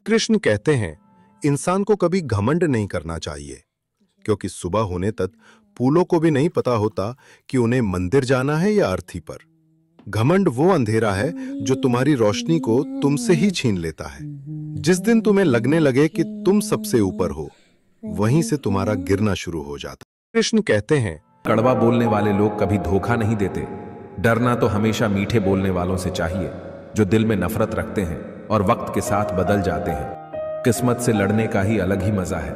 कृष्ण कहते हैं, इंसान को कभी घमंड नहीं करना चाहिए, क्योंकि सुबह होने तक फूलों को भी नहीं पता होता कि उन्हें मंदिर जाना है या अर्थी पर। घमंड वो अंधेरा है जो तुम्हारी रोशनी को तुमसे ही छीन लेता है। जिस दिन तुम्हें लगने लगे कि तुम सबसे ऊपर हो, वहीं से तुम्हारा गिरना शुरू हो जाता। कृष्ण कहते हैं, कड़वा बोलने वाले लोग कभी धोखा नहीं देते। डरना तो हमेशा मीठे बोलने वालों से चाहिए, जो दिल में नफरत रखते हैं और वक्त के साथ बदल जाते हैं। किस्मत से लड़ने का ही अलग ही मजा है।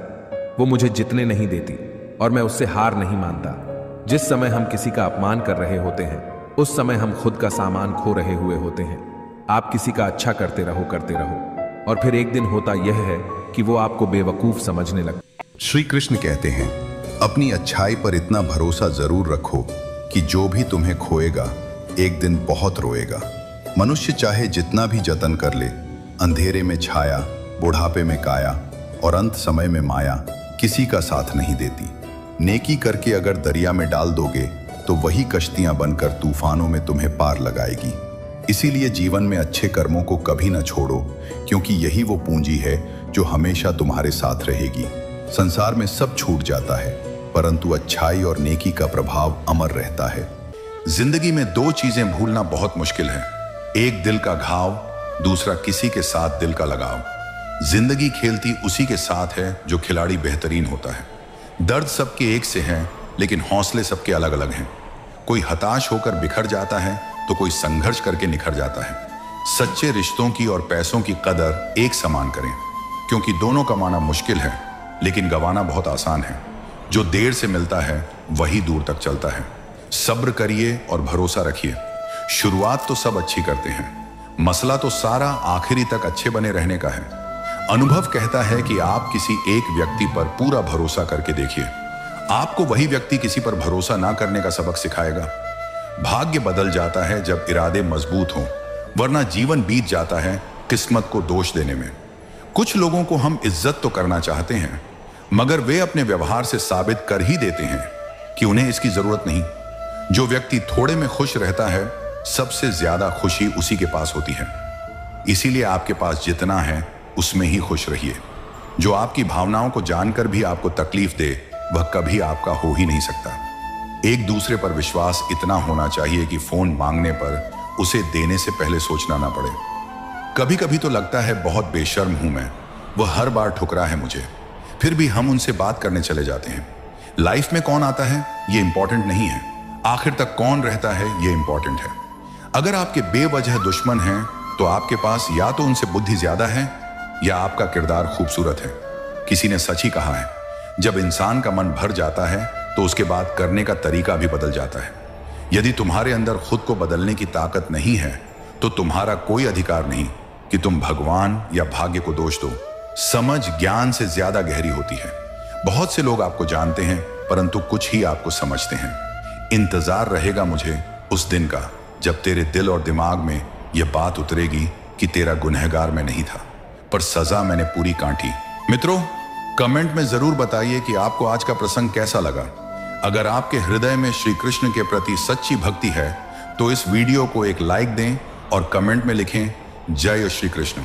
वो मुझे जितने नहीं देती और मैं उससे हार नहीं मानता। जिस समय हम किसी का अपमान कर रहे होते हैं, उस समय हम खुद का सामान खो रहे हुए होते हैं। आप किसी का अच्छा करते रहो और फिर एक दिन होता यह है कि वो आपको बेवकूफ समझने लगता। श्री कृष्ण कहते हैं, अपनी अच्छाई पर इतना भरोसा जरूर रखो कि जो भी तुम्हें खोएगा एक दिन बहुत रोएगा। मनुष्य चाहे जितना भी जतन कर ले, अंधेरे में छाया, बुढ़ापे में काया और अंत समय में माया किसी का साथ नहीं देती। नेकी करके अगर दरिया में डाल दोगे तो वही कश्तियां बनकर तूफानों में तुम्हें पार लगाएगी। इसीलिए जीवन में अच्छे कर्मों को कभी न छोड़ो, क्योंकि यही वो पूंजी है जो हमेशा तुम्हारे साथ रहेगी। संसार में सब छूट जाता है, परंतु अच्छाई और नेकी का प्रभाव अमर रहता है। जिंदगी में दो चीजें भूलना बहुत मुश्किल है, एक दिल का घाव, दूसरा किसी के साथ दिल का लगाव। जिंदगी खेलती उसी के साथ है जो खिलाड़ी बेहतरीन होता है। दर्द सबके एक से हैं, लेकिन हौसले सबके अलग अलग हैं। कोई हताश होकर बिखर जाता है तो कोई संघर्ष करके निखर जाता है। सच्चे रिश्तों की और पैसों की कदर एक समान करें, क्योंकि दोनों कमाना मुश्किल है लेकिन गंवाना बहुत आसान है। जो देर से मिलता है वही दूर तक चलता है। सब्र करिए और भरोसा रखिए। शुरुआत तो सब अच्छी करते हैं, मसला तो सारा आखिरी तक अच्छे बने रहने का है। अनुभव कहता है कि आप किसी एक व्यक्ति पर पूरा भरोसा करके देखिए, आपको वही व्यक्ति किसी पर भरोसा ना करने का सबक सिखाएगा। भाग्य बदल जाता है जब इरादे मजबूत हों, वरना जीवन बीत जाता है किस्मत को दोष देने में। कुछ लोगों को हम इज्जत तो करना चाहते हैं, मगर वे अपने व्यवहार से साबित कर ही देते हैं कि उन्हें इसकी जरूरत नहीं। जो व्यक्ति थोड़े में खुश रहता है, सबसे ज्यादा खुशी उसी के पास होती है। इसीलिए आपके पास जितना है उसमें ही खुश रहिए। जो आपकी भावनाओं को जानकर भी आपको तकलीफ दे, वह कभी आपका हो ही नहीं सकता। एक दूसरे पर विश्वास इतना होना चाहिए कि फोन मांगने पर उसे देने से पहले सोचना ना पड़े। कभी कभी तो लगता है बहुत बेशर्म हूं मैं, वह हर बार ठुकरा है मुझे, फिर भी हम उनसे बात करने चले जाते हैं। लाइफ में कौन आता है ये इंपॉर्टेंट नहीं है, आखिर तक कौन रहता है ये इंपॉर्टेंट है। अगर आपके बेवजह दुश्मन हैं तो आपके पास या तो उनसे बुद्धि ज्यादा है या आपका किरदार खूबसूरत है। किसी ने सच ही कहा है, जब इंसान का मन भर जाता है तो उसके बाद करने का तरीका भी बदल जाता है। यदि तुम्हारे अंदर खुद को बदलने की ताकत नहीं है तो तुम्हारा कोई अधिकार नहीं कि तुम भगवान या भाग्य को दोष दो। समझ ज्ञान से ज्यादा गहरी होती है। बहुत से लोग आपको जानते हैं, परंतु कुछ ही आपको समझते हैं। इंतजार रहेगा मुझे उस दिन का जब तेरे दिल और दिमाग में यह बात उतरेगी कि तेरा गुनहगार मैं नहीं था, पर सजा मैंने पूरी काटी। मित्रों, कमेंट में जरूर बताइए कि आपको आज का प्रसंग कैसा लगा। अगर आपके हृदय में श्री कृष्ण के प्रति सच्ची भक्ति है तो इस वीडियो को एक लाइक दें और कमेंट में लिखें, जय श्री कृष्ण।